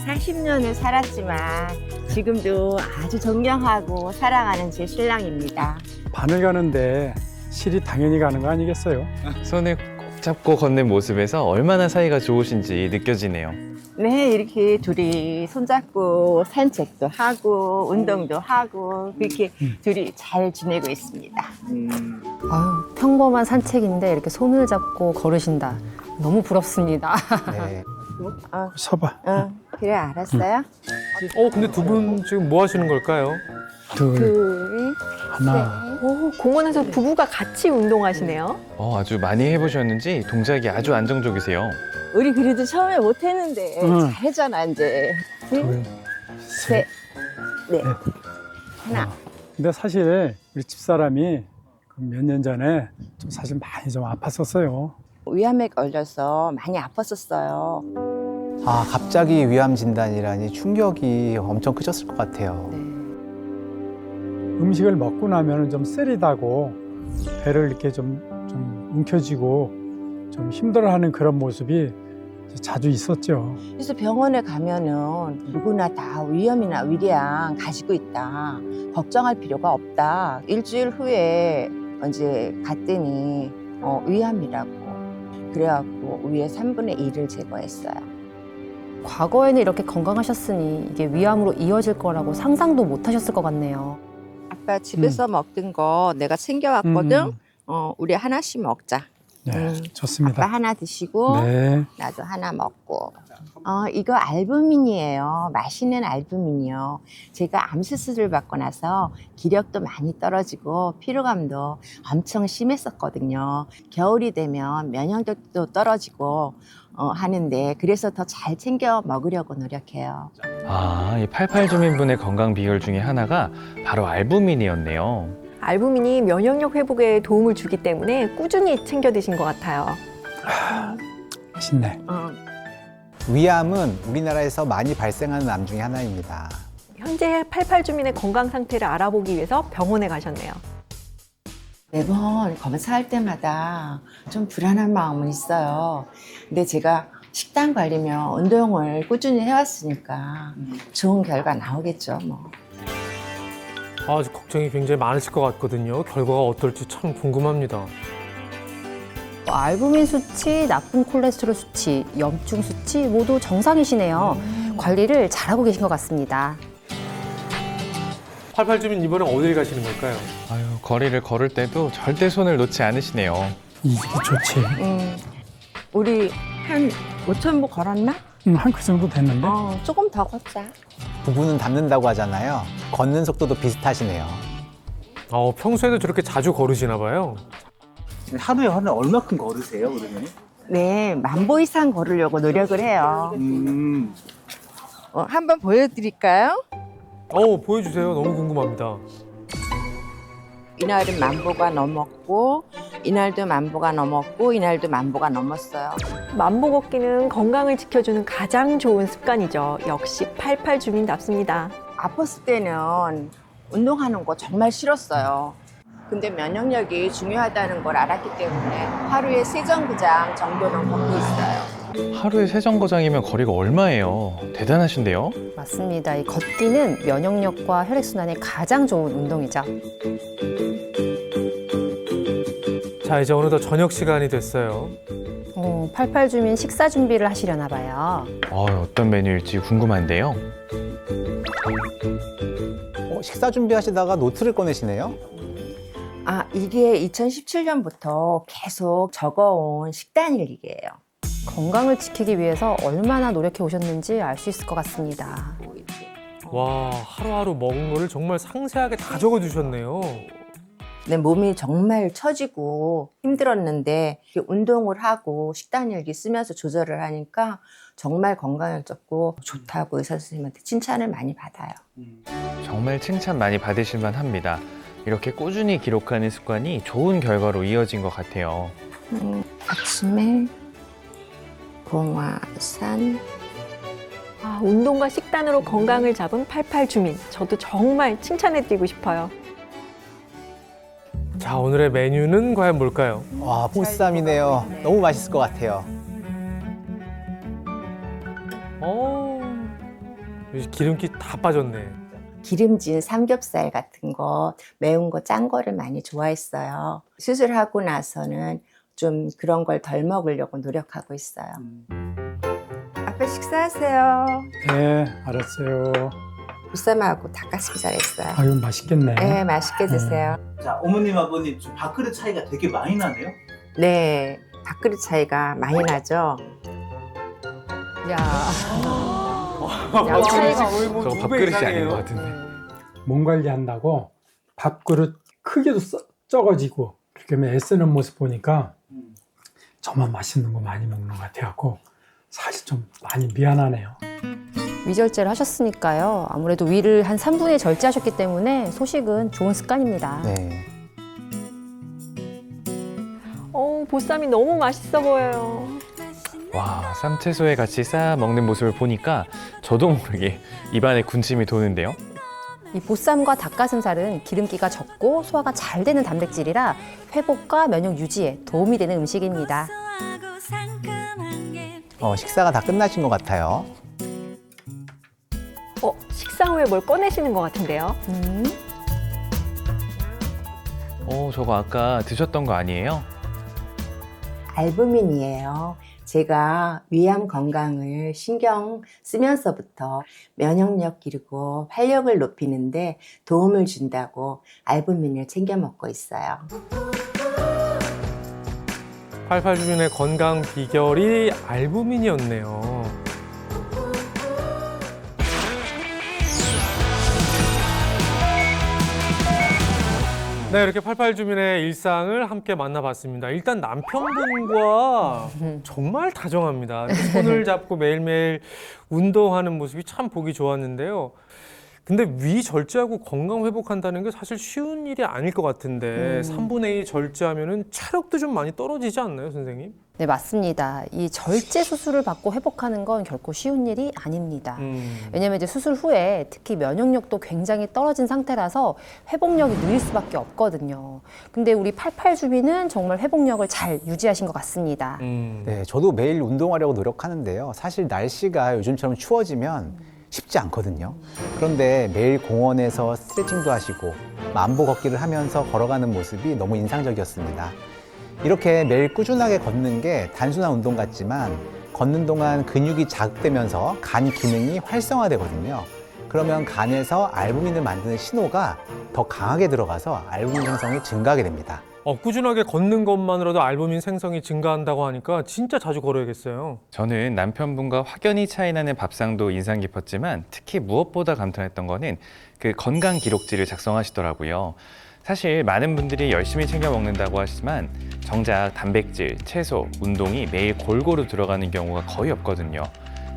40년을 살았지만 지금도 아주 존경하고 사랑하는 제 신랑입니다. 바늘 가는데 실이 당연히 가는 거 아니겠어요? 손을 꼭 잡고 걷는 모습에서 얼마나 사이가 좋으신지 느껴지네요. 네, 이렇게 둘이 손잡고 산책도 하고 운동도 하고 그렇게 둘이 잘 지내고 있습니다. 아유, 평범한 산책인데 이렇게 손을 잡고 걸으신다. 너무 부럽습니다. 네. 서봐. 그래, 알았어요. 근데 두 분 지금 뭐 하시는 걸까요? 둘, 둘, 하나. 공원에서 부부가 같이 운동하시네요. 아주 많이 해보셨는지 동작이 아주 안정적이세요. 우리 그래도 처음에 못했는데 응. 잘했잖아 이제. 둘, 셋, 넷, 하나. 근데 사실 우리 집사람이 몇 년 전에 좀 사실 많이 좀 아팠었어요. 위암에 걸려서 많이 아팠었어요. 갑자기 위암 진단이라니 충격이 엄청 크셨을 것 같아요. 음식을 먹고 나면 좀 쓰리다고 배를 이렇게 좀 움켜쥐고 좀 힘들어하는 그런 모습이 자주 있었죠. 그래서 병원에 가면은 누구나 다 위암이나 위궤양 가지고 있다. 걱정할 필요가 없다. 일주일 후에 이제 갔더니 위암이라고. 그래갖고 위에 3분의 1을 제거했어요. 과거에는 이렇게 건강하셨으니 이게 위암으로 이어질 거라고 상상도 못 하셨을 것 같네요. 아까 집에서 먹던 거 내가 챙겨왔거든. 우리 하나씩 먹자. 네, 좋습니다. 아빠 하나 드시고 네. 나도 하나 먹고. 이거 알부민이에요. 맛있는 알부민이요. 제가 암 수술을 받고 나서 기력도 많이 떨어지고 피로감도 엄청 심했었거든요. 겨울이 되면 면역력도 떨어지고 하는데 그래서 더 잘 챙겨 먹으려고 노력해요. 이 88 주민분의 건강 비결 중에 하나가 바로 알부민이었네요. 알부민이 면역력 회복에 도움을 주기 때문에 꾸준히 챙겨 드신 것 같아요. 맛있네. 위암은 우리나라에서 많이 발생하는 암 중에 하나입니다. 현재 88 주민의 건강 상태를 알아보기 위해서 병원에 가셨네요. 매번 검사할 때마다 좀 불안한 마음은 있어요. 근데 제가 식단 관리며 운동을 꾸준히 해왔으니까 좋은 결과 나오겠죠, 뭐. 걱정이 굉장히 많으실 것 같거든요. 결과가 어떨지 참 궁금합니다. 알부민 수치, 나쁜 콜레스테롤 수치, 염증 수치 모두 정상이시네요. 관리를 잘하고 계신 것 같습니다. 88 주민 이번에 어딜 가시는 걸까요? 거리를 걸을 때도 절대 손을 놓지 않으시네요. 이게 좋지. 우리 한 5,000보 걸었나? 한 그 정도 됐는데. 조금 더 걷자. 부부는 닮는다고 하잖아요. 걷는 속도도 비슷하시네요. 평소에도 저렇게 자주 걸으시나 봐요. 하루에 얼마큼 걸으세요, 그러면? 네, 10,000보 이상 걸으려고 노력을 해요. 한번 보여드릴까요? 보여주세요. 너무 궁금합니다. 이날은 10,000보가 넘었고, 이날도 10,000보가 넘었고, 이날도 10,000보가 넘었어요. 만보 걷기는 건강을 지켜주는 가장 좋은 습관이죠. 역시 88 주민답습니다. 아팠을 때는 운동하는 거 정말 싫었어요. 근데 면역력이 중요하다는 걸 알았기 때문에 하루에 3정거장 정도는 걷고 있어요. 하루에 3정거장이면 거리가 얼마예요? 대단하신데요? 맞습니다. 이 걷기는 면역력과 혈액순환에 가장 좋은 운동이죠. 자, 이제 어느덧 저녁 시간이 됐어요. 88 주민 식사 준비를 하시려나 봐요. 어떤 메뉴일지 궁금한데요. 식사 준비하시다가 노트를 꺼내시네요. 이게 2017년부터 계속 적어온 식단 일기예요. 건강을 지키기 위해서 얼마나 노력해 오셨는지 알 수 있을 것 같습니다. 와, 하루하루 먹은 거를 정말 상세하게 다 적어주셨네요. 내 몸이 정말 처지고 힘들었는데 운동을 하고 식단 일기 쓰면서 조절을 하니까 정말 건강해졌고 좋다고 의사 선생님한테 칭찬을 많이 받아요. 정말 칭찬 많이 받으실 만합니다. 이렇게 꾸준히 기록하는 습관이 좋은 결과로 이어진 것 같아요. 아침에 봉화산 운동과 식단으로 건강을 잡은 88 주민. 저도 정말 칭찬해드리고 싶어요. 자, 오늘의 메뉴는 과연 뭘까요? 와, 보쌈이네요. 너무 맛있을 것 같아요. 기름기 다 빠졌네. 기름진 삼겹살 같은 거, 매운 거, 짠 거를 많이 좋아했어요. 수술하고 나서는 좀 그런 걸 덜 먹으려고 노력하고 있어요. 아빠 식사하세요. 네, 알았어요. 보쌈하고 닭가슴살 했어요. 아유, 맛있겠네. 네, 맛있게 드세요. 자, 어머님, 아버님 좀 밥그릇 차이가 되게 많이 나네요. 네, 밥그릇 차이가 많이 나죠. 야, 야, 차이가 저거 밥그릇이 아닌 것 같은데. 몸 관리한다고 밥그릇 크기도 적어지고 그렇게 하면 애쓰는 모습 보니까 저만 맛있는 거 많이 먹는 것 같아갖고 사실 좀 많이 미안하네요. 위절제를 하셨으니까요. 아무래도 위를 한 3분의 절제하셨기 때문에 소식은 좋은 습관입니다. 네. 보쌈이 너무 맛있어 보여요. 와, 쌈채소에 같이 싸 먹는 모습을 보니까 저도 모르게 입안에 군침이 도는데요. 이 보쌈과 닭가슴살은 기름기가 적고 소화가 잘 되는 단백질이라 회복과 면역 유지에 도움이 되는 음식입니다. 식사가 다 끝나신 것 같아요. 식사 후에 뭘 꺼내시는 것 같은데요? 저거 아까 드셨던 거 아니에요? 알부민이에요. 제가 위암 건강을 신경 쓰면서부터 면역력 기르고 활력을 높이는데 도움을 준다고 알부민을 챙겨 먹고 있어요. 88 주민의 건강 비결이 알부민이었네요. 네, 이렇게 88 주민의 일상을 함께 만나봤습니다. 일단 남편분과 정말 다정합니다. 손을 잡고 매일매일 운동하는 모습이 참 보기 좋았는데요. 근데 위 절제하고 건강 회복한다는 게 사실 쉬운 일이 아닐 것 같은데 3분의 2 절제하면은 체력도 좀 많이 떨어지지 않나요, 선생님? 네, 맞습니다. 이 절제 수술을 받고 회복하는 건 결코 쉬운 일이 아닙니다. 왜냐하면 이제 수술 후에 특히 면역력도 굉장히 떨어진 상태라서 회복력이 느릴 수밖에 없거든요. 근데 우리 88 주민은 정말 회복력을 잘 유지하신 것 같습니다. 네, 저도 매일 운동하려고 노력하는데요. 사실 날씨가 요즘처럼 추워지면 쉽지 않거든요. 그런데 매일 공원에서 스트레칭도 하시고 만보 걷기를 하면서 걸어가는 모습이 너무 인상적이었습니다. 이렇게 매일 꾸준하게 걷는 게 단순한 운동 같지만 걷는 동안 근육이 자극되면서 간 기능이 활성화되거든요. 그러면 간에서 알부민을 만드는 신호가 더 강하게 들어가서 알부민 생성이 증가하게 됩니다. 꾸준하게 걷는 것만으로도 알부민 생성이 증가한다고 하니까 진짜 자주 걸어야겠어요. 저는 남편분과 확연히 차이 나는 밥상도 인상 깊었지만 특히 무엇보다 감탄했던 거는 그 건강 기록지를 작성하시더라고요. 사실 많은 분들이 열심히 챙겨 먹는다고 하시지만 정작 단백질, 채소, 운동이 매일 골고루 들어가는 경우가 거의 없거든요.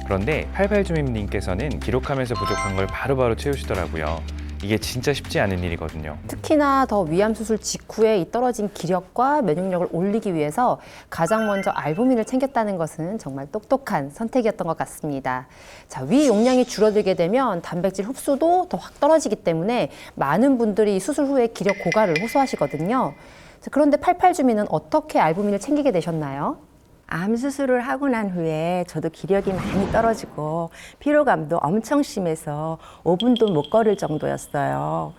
그런데 88 주민님께서는 기록하면서 부족한 걸 바로바로 채우시더라고요. 이게 진짜 쉽지 않은 일이거든요. 특히나 더 위암 수술 직후에 이 떨어진 기력과 면역력을 올리기 위해서 가장 먼저 알부민을 챙겼다는 것은 정말 똑똑한 선택이었던 것 같습니다. 자, 위 용량이 줄어들게 되면 단백질 흡수도 더 확 떨어지기 때문에 많은 분들이 수술 후에 기력 고갈을 호소하시거든요. 자, 그런데 88 주민은 어떻게 알부민을 챙기게 되셨나요? 암 수술을 하고 난 후에 저도 기력이 많이 떨어지고 피로감도 엄청 심해서 5분도 못 걸을 정도였어요.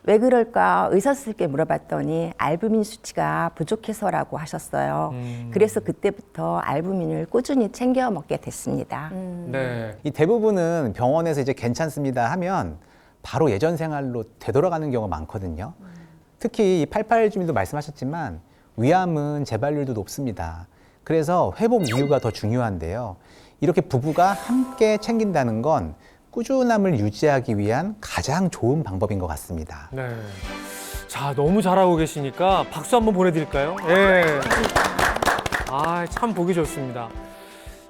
왜 그럴까 의사 선생님께 물어봤더니 알부민 수치가 부족해서라고 하셨어요. 그래서 그때부터 알부민을 꾸준히 챙겨 먹게 됐습니다. 네. 이 대부분은 병원에서 이제 괜찮습니다 하면 바로 예전 생활로 되돌아가는 경우가 많거든요. 특히 88 주민도 말씀하셨지만 위암은 재발률도 높습니다. 그래서 회복 이유가 더 중요한데요. 이렇게 부부가 함께 챙긴다는 건 꾸준함을 유지하기 위한 가장 좋은 방법인 것 같습니다. 네. 자, 너무 잘하고 계시니까 박수 한번 보내드릴까요? 예. 참 보기 좋습니다.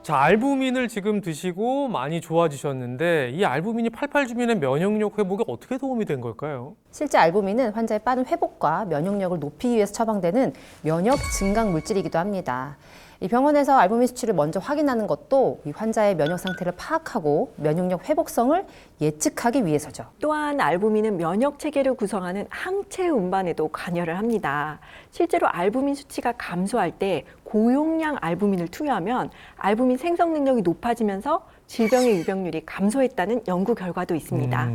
자, 알부민을 지금 드시고 많이 좋아지셨는데 이 알부민이 88 주민의 면역력 회복에 어떻게 도움이 된 걸까요? 실제 알부민은 환자의 빠른 회복과 면역력을 높이기 위해서 처방되는 면역 증강 물질이기도 합니다. 이 병원에서 알부민 수치를 먼저 확인하는 것도 이 환자의 면역 상태를 파악하고 면역력 회복성을 예측하기 위해서죠. 또한 알부민은 면역 체계를 구성하는 항체 운반에도 관여를 합니다. 실제로 알부민 수치가 감소할 때 고용량 알부민을 투여하면 알부민 생성 능력이 높아지면서 질병의 유병률이 감소했다는 연구 결과도 있습니다.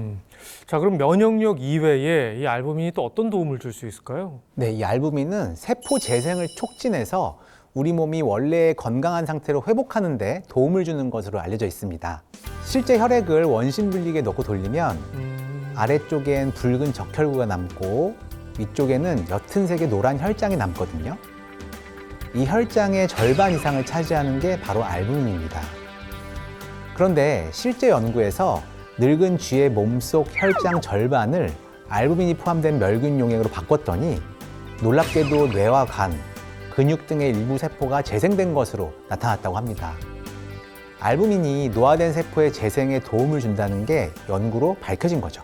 자, 그럼 면역력 이외에 이 알부민이 또 어떤 도움을 줄 수 있을까요? 네, 이 알부민은 세포 재생을 촉진해서 우리 몸이 원래의 건강한 상태로 회복하는 데 도움을 주는 것으로 알려져 있습니다. 실제 혈액을 원심 분리기에 넣고 돌리면 아래쪽엔 붉은 적혈구가 남고 위쪽에는 옅은 색의 노란 혈장이 남거든요. 이 혈장의 절반 이상을 차지하는 게 바로 알부민입니다. 그런데 실제 연구에서 늙은 쥐의 몸속 혈장 절반을 알부민이 포함된 멸균 용액으로 바꿨더니 놀랍게도 뇌와 간, 근육 등의 일부 세포가 재생된 것으로 나타났다고 합니다. 알부민이 노화된 세포의 재생에 도움을 준다는 게 연구로 밝혀진 거죠.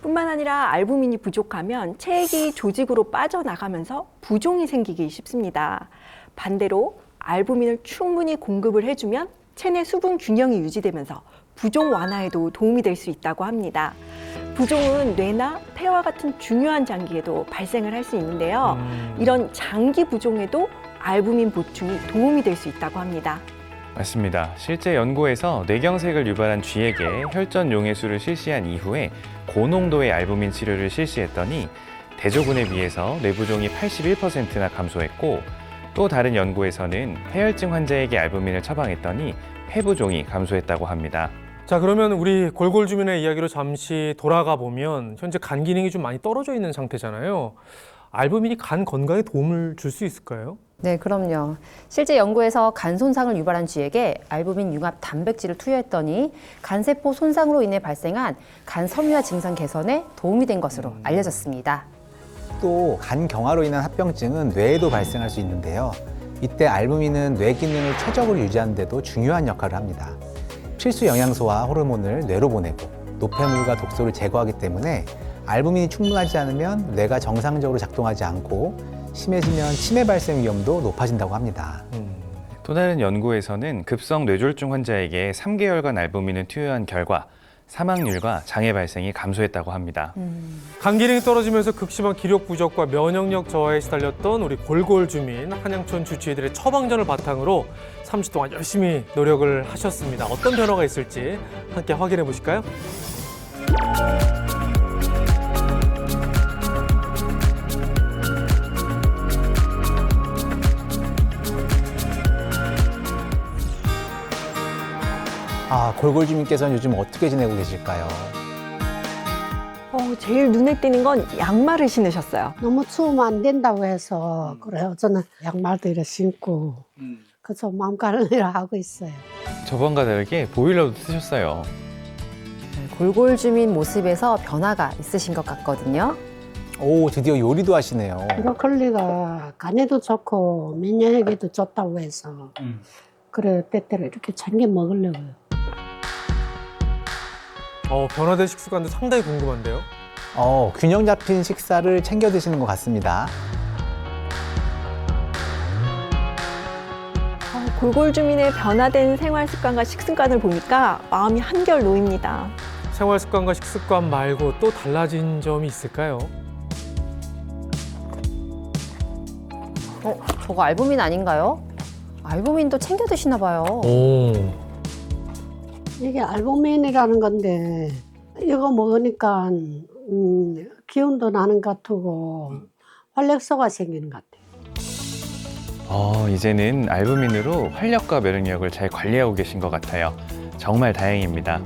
뿐만 아니라 알부민이 부족하면 체액이 조직으로 빠져나가면서 부종이 생기기 쉽습니다. 반대로 알부민을 충분히 공급을 해주면 체내 수분 균형이 유지되면서 부종 완화에도 도움이 될 수 있다고 합니다. 부종은 뇌나 폐와 같은 중요한 장기에도 발생을 할 수 있는데요. 이런 장기 부종에도 알부민 보충이 도움이 될 수 있다고 합니다. 맞습니다. 실제 연구에서 뇌경색을 유발한 쥐에게 혈전 용해수를 실시한 이후에 고농도의 알부민 치료를 실시했더니 대조군에 비해서 뇌부종이 81%나 감소했고, 또 다른 연구에서는 폐혈증 환자에게 알부민을 처방했더니 폐부종이 감소했다고 합니다. 자, 그러면 우리 골골주민의 이야기로 잠시 돌아가 보면 현재 간 기능이 좀 많이 떨어져 있는 상태잖아요. 알부민이 간 건강에 도움을 줄 수 있을까요? 네, 그럼요. 실제 연구에서 간 손상을 유발한 쥐에게 알부민 융합 단백질을 투여했더니 간세포 손상으로 인해 발생한 간 섬유화 증상 개선에 도움이 된 것으로 알려졌습니다. 또 간경화로 인한 합병증은 뇌에도 발생할 수 있는데요. 이때 알부민은 뇌 기능을 최적으로 유지하는 데도 중요한 역할을 합니다. 필수 영양소와 호르몬을 뇌로 보내고 노폐물과 독소를 제거하기 때문에 알부민이 충분하지 않으면 뇌가 정상적으로 작동하지 않고 심해지면 치매 발생 위험도 높아진다고 합니다. 또 다른 연구에서는 급성 뇌졸중 환자에게 3개월간 알부민을 투여한 결과 사망률과 장애 발생이 감소했다고 합니다. 간 기능이 떨어지면서 극심한 기력 부족과 면역력 저하에 시달렸던 우리 골골주민 한양촌 주치의들의 처방전을 바탕으로 3주 동안 열심히 노력을 하셨습니다. 어떤 변화가 있을지 함께 확인해 보실까요? 골골주민께서는 요즘 어떻게 지내고 계실까요? 제일 눈에 띄는 건 양말을 신으셨어요. 너무 추우면 안 된다고 해서 그래요. 저는 양말도 이렇게 신고 그래서 마음 가는 일을 하고 있어요. 저번과 다르게 보일러도 쓰셨어요. 골골주민 모습에서 변화가 있으신 것 같거든요. 오, 드디어 요리도 하시네요. 브로콜리가 간에도 좋고 면역에도 좋다고 해서 그래 때때로 이렇게 챙겨 먹으려고요. 변화된 식습관도 상당히 궁금한데요. 균형 잡힌 식사를 챙겨 드시는 것 같습니다. 골골주민의 변화된 생활 습관과 식습관을 보니까 마음이 한결 놓입니다. 생활 습관과 식습관 말고 또 달라진 점이 있을까요? 저거 알부민 아닌가요? 알부민도 챙겨 드시나 봐요. 이게 알부민이라는 건데 이거 먹으니까 기운도 나는 것 같고 활력소가 생기는 것 같아요. 이제는 알부민으로 활력과 면역력을 잘 관리하고 계신 것 같아요. 정말 다행입니다.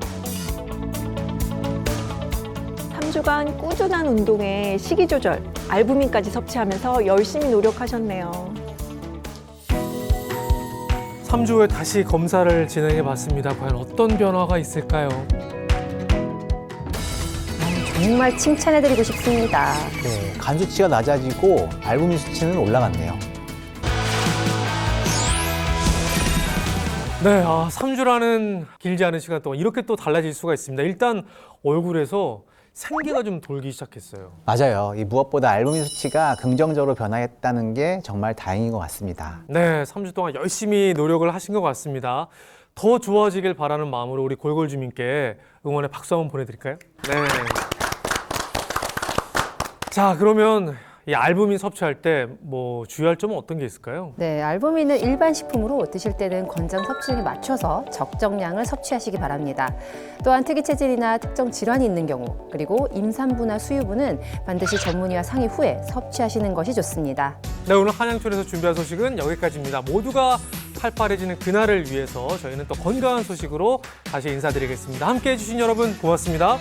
3주간 꾸준한 운동에 식이 조절, 알부민까지 섭취하면서 열심히 노력하셨네요. 3주 후에 다시 검사를 진행해 봤습니다. 과연 어떤 변화가 있을까요? 정말 칭찬해드리고 싶습니다. 네, 간 수치가 낮아지고 알부민 수치는 올라갔네요. 네, 3주라는 길지 않은 시간 동안 이렇게 또 달라질 수가 있습니다. 일단 얼굴에서 생기가 좀 돌기 시작했어요. 맞아요. 이 무엇보다 알부민 수치가 긍정적으로 변화했다는 게 정말 다행인 것 같습니다. 네, 3주 동안 열심히 노력을 하신 것 같습니다. 더 좋아지길 바라는 마음으로 우리 골골 주민께 응원의 박수 한번 보내드릴까요? 네. 자, 그러면 이 알부민 섭취할 때 뭐 주의할 점은 어떤 게 있을까요? 네, 알부민은 일반 식품으로 드실 때는 권장 섭취량에 맞춰서 적정량을 섭취하시기 바랍니다. 또한 특이 체질이나 특정 질환이 있는 경우, 그리고 임산부나 수유부는 반드시 전문의와 상의 후에 섭취하시는 것이 좋습니다. 네, 오늘 한양초에서 준비한 소식은 여기까지입니다. 모두가 팔팔해지는 그날을 위해서 저희는 또 건강한 소식으로 다시 인사드리겠습니다. 함께해 주신 여러분 고맙습니다.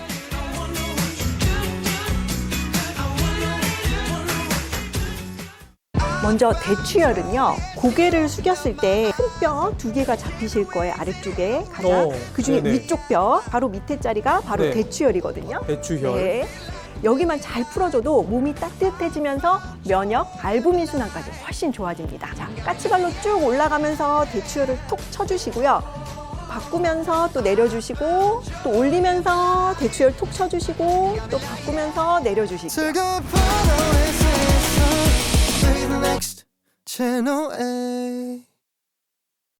먼저 대추열은요, 고개를 숙였을 때 큰 뼈 2개가 잡히실 거예요. 아래쪽에 가장. 그중에 네네. 위쪽 뼈, 바로 밑에 자리가 바로 네. 대추열이거든요. 대추혈. 네. 여기만 잘 풀어줘도 몸이 따뜻해지면서 면역, 알부민 순환까지 훨씬 좋아집니다. 자, 까치발로 쭉 올라가면서 대추열을 톡 쳐주시고요. 바꾸면서 또 내려주시고, 또 올리면서 대추열 톡 쳐주시고, 또 바꾸면서 내려주시고. Next Channel A